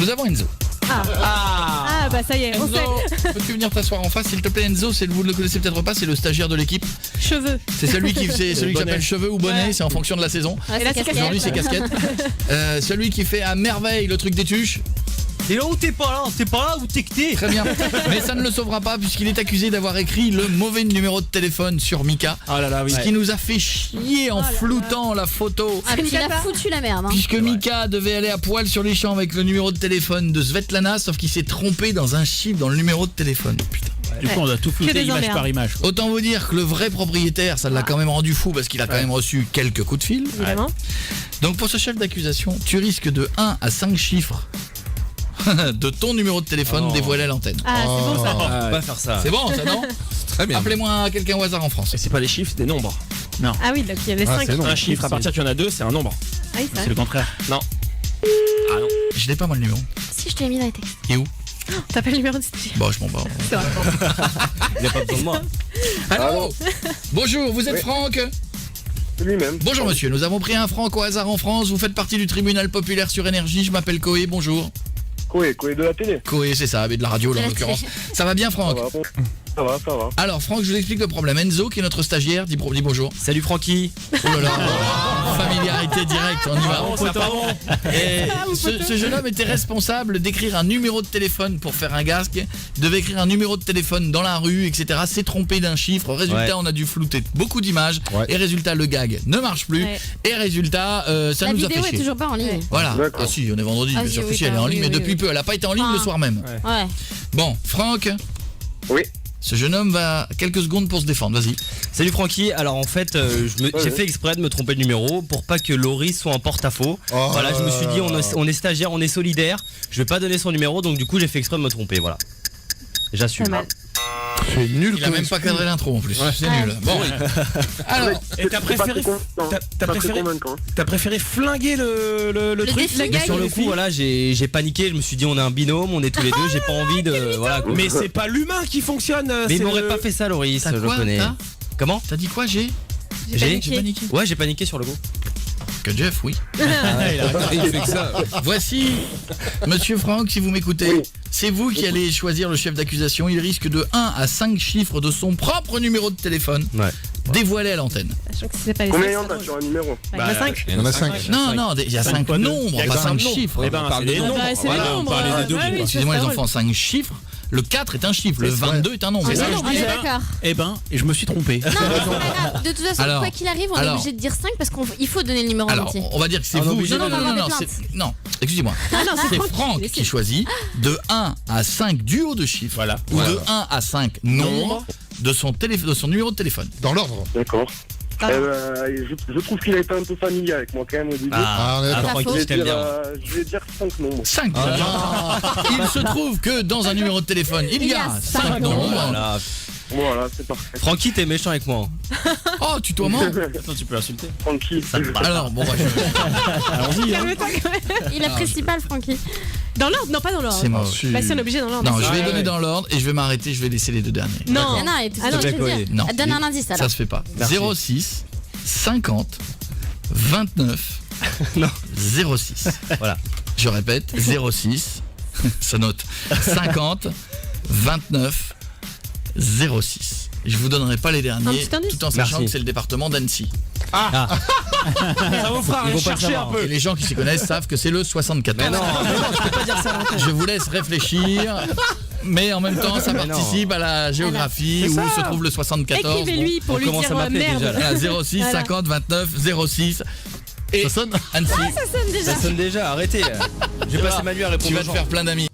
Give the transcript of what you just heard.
Nous avons Enzo. Ah bah ça y est, on Enzo, sait. peux-tu venir t'asseoir en face s'il te plaît? Enzo, vous ne le connaissez peut-être pas, c'est le stagiaire de l'équipe. Cheveux. C'est celui qui s'appelle cheveux ou bonnet, Ouais. c'est en fonction de la saison. Et là c'est Aujourd'hui c'est casquette. Celui qui fait à merveille le truc des tuches. T'es là ou t'es pas là? T'es pas là ou t'es que t'es? Très bien. Mais ça ne le sauvera pas puisqu'il est accusé d'avoir écrit le mauvais numéro de téléphone sur Mika. Ah là là, oui. Ce qui nous a fait chier en floutant la photo. Ah, puis il a foutu la merde. Hein. Puisque Mika devait aller à poil sur les champs avec le numéro de téléphone de Svetlana, sauf qu'il s'est trompé dans un chiffre dans le numéro de téléphone. Putain. Du coup, on a tout Que flouté des image emmerdes. par image. Autant vous dire que le vrai propriétaire, ça l'a quand même rendu fou parce qu'il a quand même reçu quelques coups de fil. évidemment. Donc pour ce chef d'accusation, tu risques de 1 à 5 chiffres de ton numéro de téléphone dévoilé à l'antenne. Ah c'est bon ça. On peut pas faire ça. C'est bon ça, non? Très bien. Appelez-moi quelqu'un au hasard en France. Et c'est pas des chiffres, c'est des nombres. Ah oui, donc il y avait 5. c'est long. Un chiffre, à partir qu'il y en a deux, c'est un nombre. Ah oui, ça. C'est le contraire. Ah non. Je n'ai pas moi le numéro. Si je te l'ai mis dans les textes. Et où? T'as pas le numéro de stagiaire. Bon, je m'en bats. C'est vrai. Il n'y a pas besoin de moi. Allô? Bonjour, vous êtes Franck? Lui-même. Bonjour monsieur, nous avons pris un Franck au hasard en France. Vous faites partie du tribunal populaire sur énergie. Je m'appelle Koé, bonjour. Koé de la télé. Koé, c'est ça, mais de la radio là, en De la l'occurrence. télé. Ça va bien Ça Franck? va, bon. Ça va. Alors Franck, je vous explique le problème. Enzo, qui est notre stagiaire, dis bonjour. Salut Francky. Oh là là, familiarité directe, on y va. Et ce jeune homme était responsable d'écrire un numéro de téléphone pour faire un gasque. Il devait écrire un numéro de téléphone dans la rue, etc. S'est trompé d'un chiffre. Résultat, Ouais. on a dû flouter beaucoup d'images. Ouais. Et résultat, le gag ne marche plus. Ouais. Et résultat, ça La nous a vidéo fait est chier. toujours pas en ligne. Ouais. Voilà. D'accord. Ah si, on est vendredi, Ah bien si, sûr que oui, si, elle est en oui, ligne, oui, mais depuis oui. peu. Elle n'a pas été en ligne Ah. le soir même. Ouais. Bon, Franck, Oui. ce jeune homme va quelques secondes pour se défendre. Vas-y. Salut Francky. Alors en fait, j'ai fait exprès de me tromper de numéro pour pas que Laurie soit en porte-à-faux. Oh. Voilà, je me suis dit on est stagiaire, on est solidaire. Je vais pas donner son numéro, donc du coup j'ai fait exprès de me tromper. Voilà. J'assume. Pas mal. C'est nul. Il a même pas cadré l'intro en plus. C'est nul. Bon. Alors, Et t'as préféré, t'as préféré flinguer le truc défi. Le Mais gag, sur le le coup, voilà, j'ai paniqué. Je me suis dit on est un binôme, on est tous les deux. J'ai pas envie de voilà. Mais c'est pas l'humain qui fonctionne. Mais il c'est m'aurait le- pas fait ça, Loris. T'as Je quoi, le connais. t'as Comment? t'as dit quoi, j'ai J'ai paniqué. Ouais, j'ai paniqué sur le go. Que Jeff, oui. Il fait que ça. Voici, monsieur Franck, si vous m'écoutez, Oui. c'est vous qui allez choisir le chef d'accusation. Il risque de 1 à 5 chiffres de son propre numéro de téléphone Ouais. dévoilé à l'antenne. Sachant que si c'est pas les Combien il y 5, en a sur un numéro? il y en a 5. Il y en a 5. Non, non, il y a 5 fois deux. nombres, Il y a pas que 5 cinq nombres. chiffres. Eh ben, parle c'est des des nombres. Bah, c'est Voilà, les on nombres. parlait des deux Ouais, bouts, oui, quoi. Excusez-moi les c'est enfants, 5 chiffres. Le 4 est un chiffre, le C'est vrai. 22 est un nombre. C'est C'est ça, ça, je je On disais. est d'accord. Eh ben, et je me suis trompé. Non, mais c'est pas grave. De toute façon, Alors, quoi qu'il arrive, on est alors. obligé de dire 5 parce qu'il faut donner le numéro Alors, entier. on va dire que c'est Ah, non, vous. mais j'ai- Non, non, on va non, non, porter non, excusez-moi. Ah non, C'est Franck. Franck qui choisit de 1 à 5 duos de chiffres. Voilà. Ou de 1 à 5 nombres de son numéro de téléphone. Dans l'ordre. D'accord. Ah. Je trouve qu'il a été un peu familier avec moi quand même au début. Ah, on est d'accord. Francky, faux. je t'aime bien. Je vais dire 5 nombres. 5. Il se trouve que dans un numéro de téléphone, il y a 5 nombres. Voilà. Voilà, c'est parfait. Francky, t'es méchant avec moi. Oh, tutoiement. Attends, tu peux l'insulter. Tranquille. Alors, bon, bah, Allons-y. Hein. Calme-toi quand même. Il apprécie pas le Francky. Dans l'ordre? Non, pas dans l'ordre. c'est mort. Bah si on est obligé dans l'ordre. Non, je vais Ouais, donner ouais. dans l'ordre et je vais m'arrêter, je vais laisser les deux derniers. Non. Ah non, et tout Ah non, ça, je je veux vais dire. Non. Donne un indice Ça alors. se fait pas. Merci. 06 50 29 Non. 06. Voilà. Je répète, 06, ça note, 50 29 06. Je vous donnerai pas les derniers, petit indice. tout en sachant Merci. que c'est le département d'Annecy. Ça vous fera Ils vont pas le chercher un savoir. peu. Et les gens qui s'y connaissent savent que c'est le 74. Mais non, je peux pas dire ça. Je vous laisse réfléchir, mais en même temps, ça Mais non. participe à la géographie où se trouve le 74. Écrivez-lui pour on lui commence dire à m'appeler merde. déjà, Voilà, 06 Voilà. 50 29 06. Et- Ça sonne Annecy. Ça sonne déjà. Ça sonne déjà, arrêtez. Je vais passer ma nuit à répondre Tu vas aux te gens. faire plein d'amis.